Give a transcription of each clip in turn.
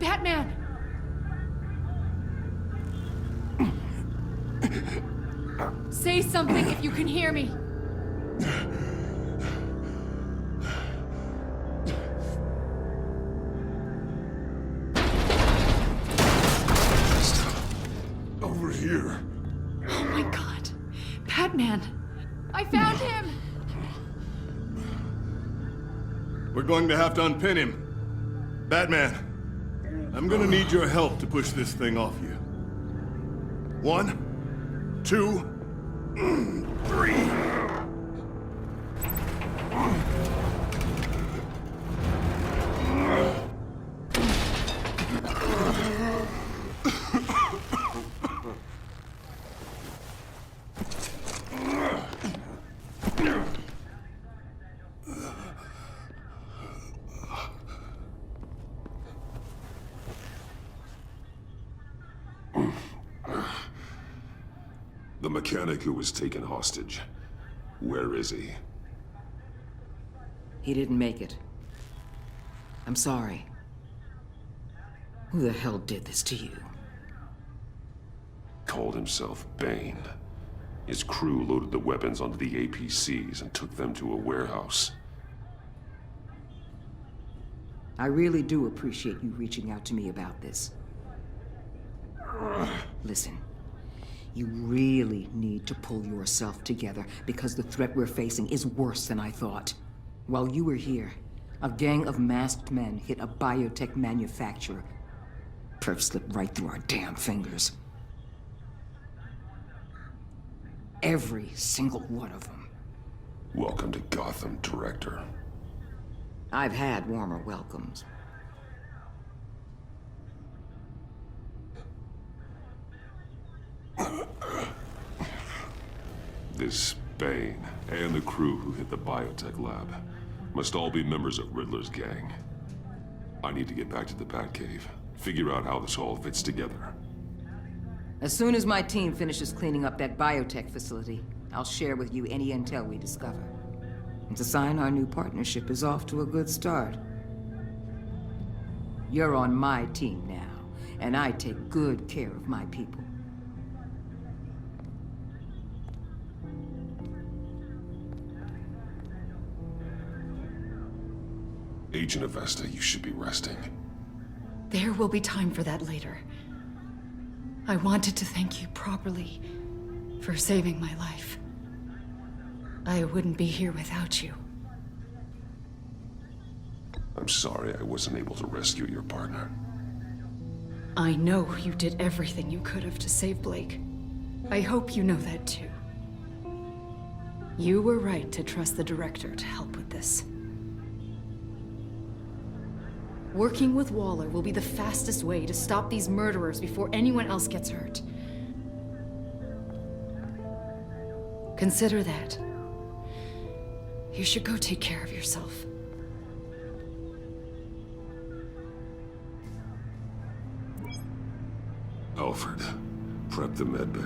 Batman! Say something if you can hear me. Over here. Oh my God. Batman! I found him! We're going to have to unpin him. Batman, I'm gonna need your help to push this thing off you. 1, 2, 3. The mechanic who was taken hostage. Where is he? He didn't make it. I'm sorry. Who the hell did this to you? Called himself Bane. His crew loaded the weapons onto the APCs and took them to a warehouse. I really do appreciate you reaching out to me about this. Listen, you really need to pull yourself together because the threat we're facing is worse than I thought. While you were here, a gang of masked men hit a biotech manufacturer. Perf slipped right through our damn fingers. Every single one of them. Welcome to Gotham, Director. I've had warmer welcomes. This Bane and the crew who hit the biotech lab must all be members of Riddler's gang. I need to get back to the Batcave, figure out how this all fits together. As soon as my team finishes cleaning up that biotech facility, I'll share with you any intel we discover. It's a sign our new partnership is off to a good start. You're on my team now, and I take good care of my people. Agent Avesta, you should be resting. There will be time for that later. I wanted to thank you properly for saving my life. I wouldn't be here without you. I'm sorry I wasn't able to rescue your partner. I know you did everything you could have to save Blake. I hope you know that too. You were right to trust the director to help with this. Working with Waller will be the fastest way to stop these murderers before anyone else gets hurt. Consider that. You should go take care of yourself. Alfred, prep the med bay.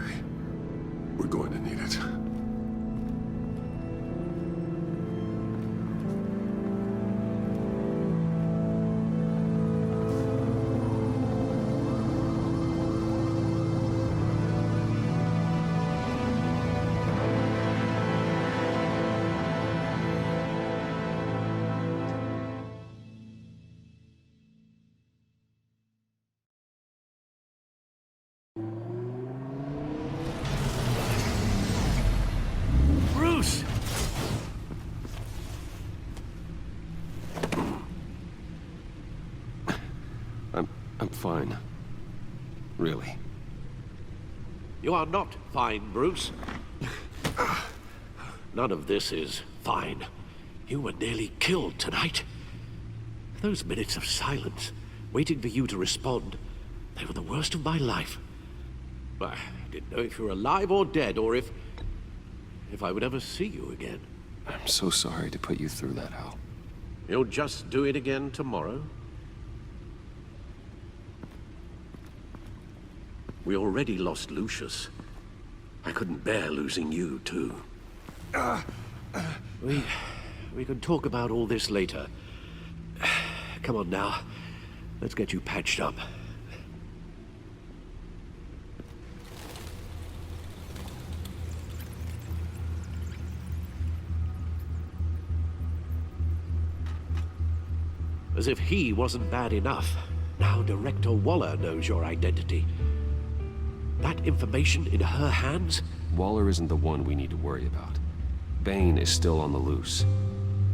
We're going to need it. Bruce! I'm fine. Really. You are not fine, Bruce. None of this is fine. You were nearly killed tonight. Those minutes of silence, waiting for you to respond, they were the worst of my life. I didn't know if you were alive or dead, or if I would ever see you again. I'm so sorry to put you through that, Al. You'll just do it again tomorrow? We already lost Lucius. I couldn't bear losing you, too. We can talk about all this later. Come on now. Let's get you patched up. As if he wasn't bad enough, now Director Waller knows your identity. That information in her hands? Waller isn't the one we need to worry about. Bane is still on the loose,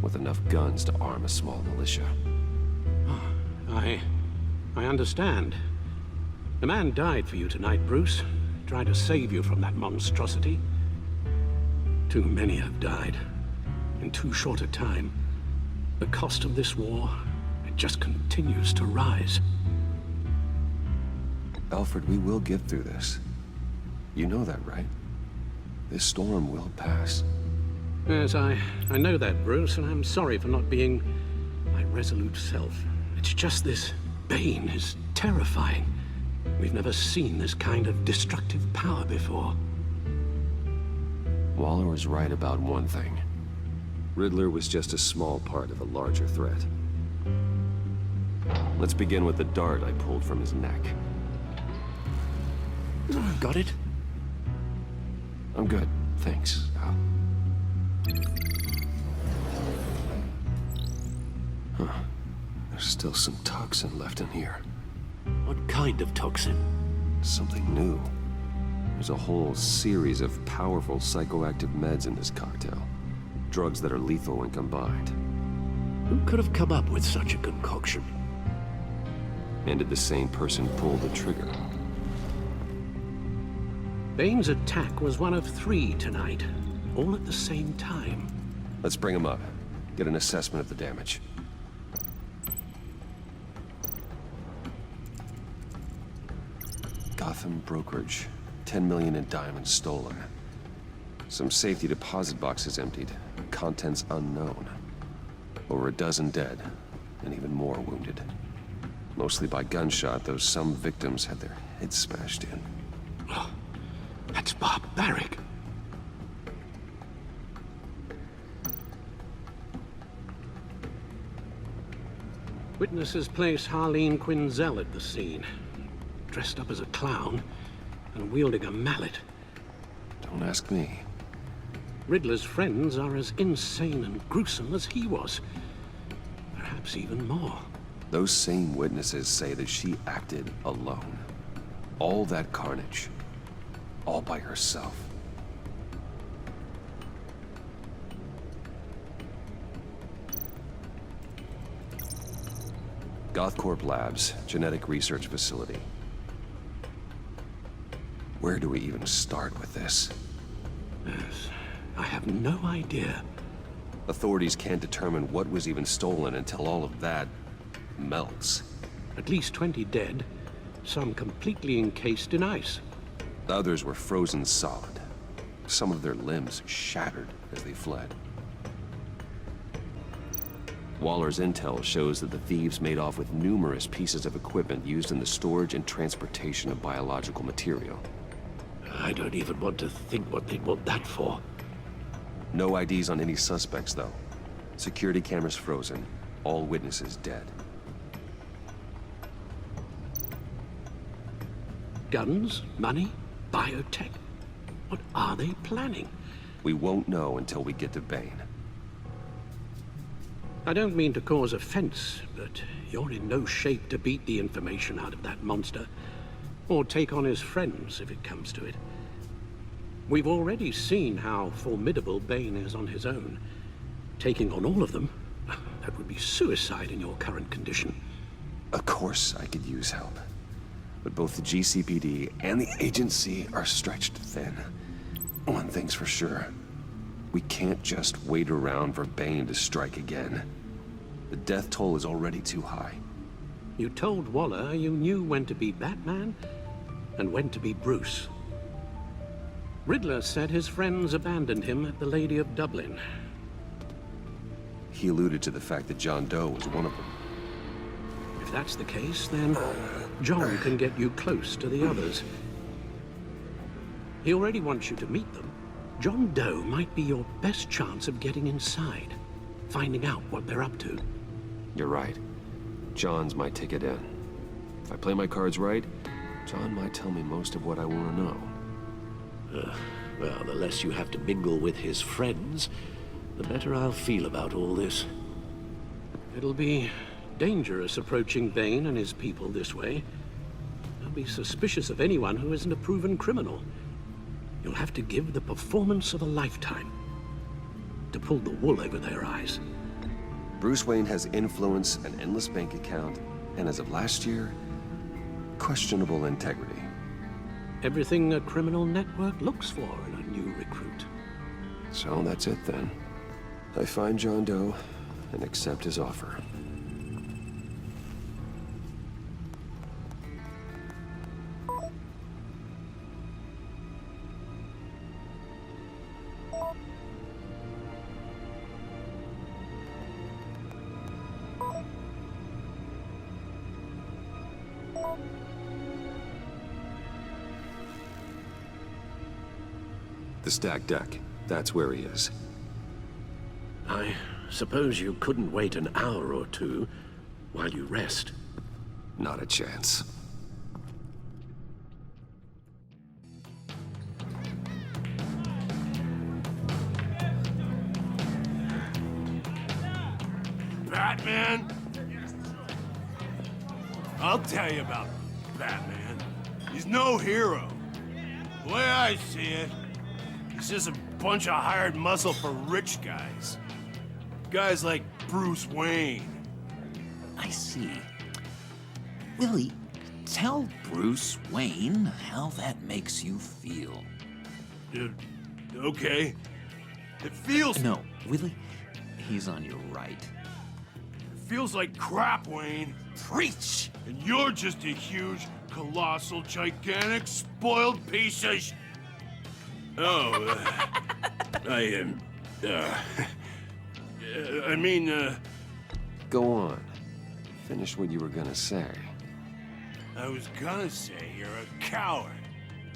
with enough guns to arm a small militia. I understand. The man died for you tonight, Bruce. Trying to save you from that monstrosity. Too many have died. In too short a time. The cost of this war, it just continues to rise. Alfred, we will get through this. You know that, right? This storm will pass. Yes, I know that, Bruce, and I'm sorry for not being my resolute self. It's just this Bane is terrifying. We've never seen this kind of destructive power before. Waller was right about one thing. Riddler was just a small part of a larger threat. Let's begin with the dart I pulled from his neck. Got it? I'm good, thanks, Al. Huh. There's still some toxin left in here. What kind of toxin? Something new. There's a whole series of powerful psychoactive meds in this cocktail. Drugs that are lethal when combined. Who could have come up with such a concoction? And did the same person pull the trigger? Bane's attack was one of 3 tonight, all at the same time. Let's bring him up. Get an assessment of the damage. Gotham brokerage. 10 million in diamonds stolen. Some safety deposit boxes emptied. Contents unknown. Over a dozen dead, and even more wounded. Mostly by gunshot, though some victims had their heads smashed in. Oh, that's barbaric. Witnesses place Harleen Quinzel at the scene, dressed up as a clown and wielding a mallet. Don't ask me. Riddler's friends are as insane and gruesome as he was. Perhaps even more. Those same witnesses say that she acted alone. All that carnage. All by herself. Gothcorp Labs, genetic research facility. Where do we even start with this? Yes, I have no idea. Authorities can't determine what was even stolen until all of that melts. At least 20 dead, some completely encased in ice. Others were frozen solid. Some of their limbs shattered as they fled. Waller's intel shows that the thieves made off with numerous pieces of equipment used in the storage and transportation of biological material. I don't even want to think what they'd want that for. No IDs on any suspects, though. Security cameras frozen. All witnesses dead. Guns, money, biotech. What are they planning? We won't know until we get to Bane. I don't mean to cause offense, but you're in no shape to beat the information out of that monster. Or take on his friends, if it comes to it. We've already seen how formidable Bane is on his own. Taking on all of them, that would be suicide in your current condition. Of course I could use help. But both the GCPD and the agency are stretched thin. One thing's for sure. We can't just wait around for Bane to strike again. The death toll is already too high. You told Waller you knew when to be Batman and when to be Bruce. Riddler said his friends abandoned him at the Lady of Dublin. He alluded to the fact that John Doe was one of them. If that's the case, then John can get you close to the others. He already wants you to meet them. John Doe might be your best chance of getting inside, finding out what they're up to. You're right. John's my ticket in. If I play my cards right, John might tell me most of what I want to know. Well, the less you have to mingle with his friends, the better I'll feel about all this. It'll be dangerous approaching Bane and his people this way. They'll be suspicious of anyone who isn't a proven criminal. You'll have to give the performance of a lifetime to pull the wool over their eyes. Bruce Wayne has influence, an endless bank account, and as of last year, questionable integrity. Everything a criminal network looks for in a new recruit. So that's it then. I find John Doe and accept his offer. The stacked deck. That's where he is. I suppose you couldn't wait an hour or two while you rest. Not a chance. Batman? I'll tell you about Batman. He's no hero. The way I see it, he's just a bunch of hired muscle for rich guys. Guys like Bruce Wayne. I see. Willie, tell Bruce Wayne how that makes you feel. Okay. It feels... No, Willie, he's on your right. It feels like crap, Wayne. Preach! And you're just a huge, colossal, gigantic, spoiled piece of Oh, I mean, Go on. Finish what you were gonna say. I was gonna say you're a coward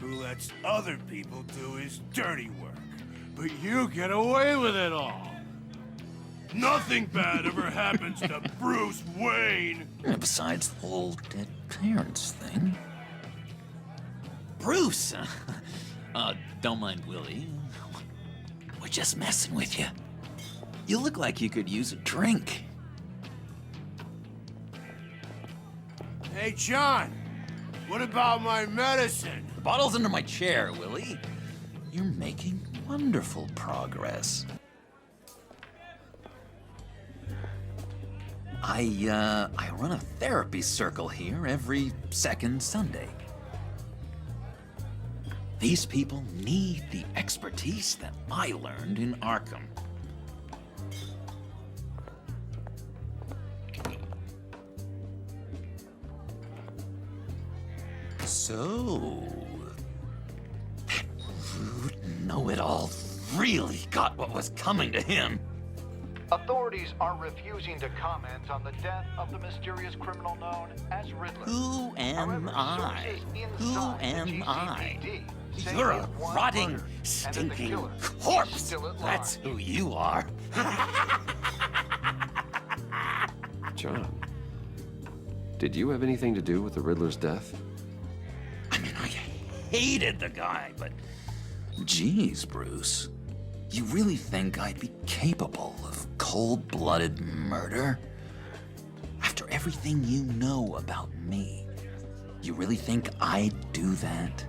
who lets other people do his dirty work. But you get away with it all. Nothing bad ever happens to Bruce Wayne. Besides the whole dead parents thing. Bruce! Don't mind Willie. We're just messing with you. You look like you could use a drink. Hey, John, what about my medicine? The bottle's under my chair, Willie. You're making wonderful progress. I run a therapy circle here every second Sunday. These people need the expertise that I learned in Arkham. So, that rude know-it-all really got what was coming to him. Authorities are refusing to comment on the death of the mysterious criminal known as Riddler. Who am However, I? sources Who inside the am I? GCPD say You're he a had one rotting, murder, and that the stinking killer is corpse. still at That's large. who you are. John, did you have anything to do with the Riddler's death? I mean, I hated the guy, but geez, Bruce. You really think I'd be capable of cold-blooded murder? After everything you know about me, you really think I'd do that?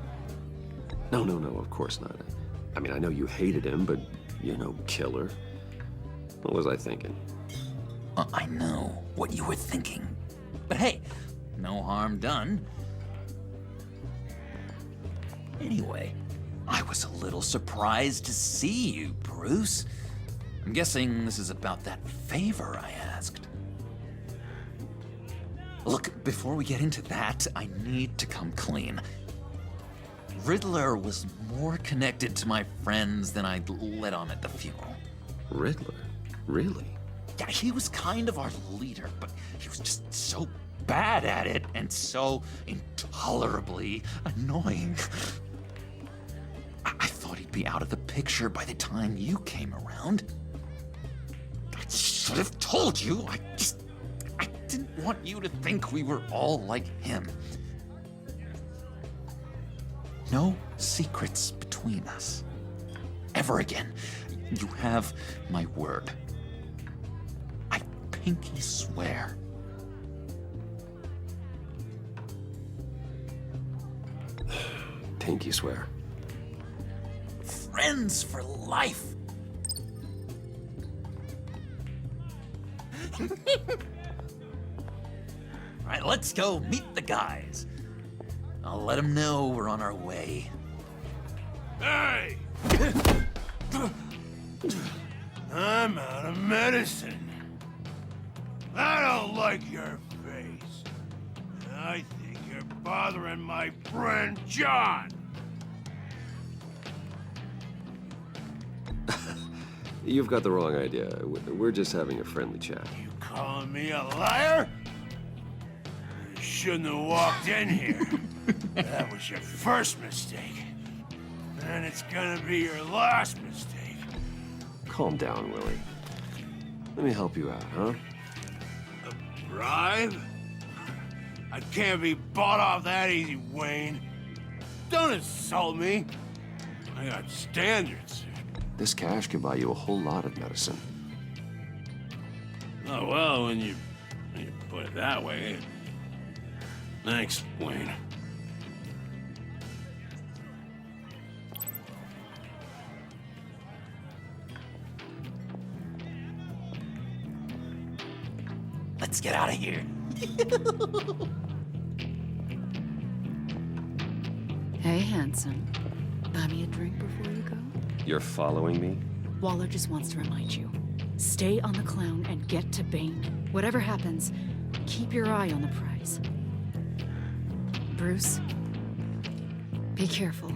No, of course not. I mean, I know you hated him, but you're no killer. What was I thinking? I know what you were thinking. But hey, no harm done. Anyway, I was a little surprised to see you, Bruce. I'm guessing this is about that favor I asked. Look, before we get into that, I need to come clean. Riddler was more connected to my friends than I'd let on at the funeral. Riddler? Really? Yeah, he was kind of our leader, but he was just so bad at it and so intolerably annoying. I thought he'd be out of the picture by the time you came around. I should have told you. I didn't want you to think we were all like him. No secrets between us. Ever again. You have my word. I pinky swear. Pinky swear. Friends for life. All right, let's go meet the guys. I'll let them know we're on our way. Hey! I'm out of medicine. I don't like your face. I think you're bothering my friend John. You've got the wrong idea. We're just having a friendly chat. You calling me a liar? You shouldn't have walked in here. That was your first mistake. And it's gonna be your last mistake. Calm down, Willie. Let me help you out, huh? A bribe? I can't be bought off that easy, Wayne. Don't insult me. I got standards. This cash can buy you a whole lot of medicine. Oh, well, when you put it that way. Thanks, Wayne. Let's get out of here. Hey, handsome. Buy me a drink before you go? You're following me? Waller just wants to remind you. Stay on the clown and get to Bane. Whatever happens, keep your eye on the prize. Bruce, be careful.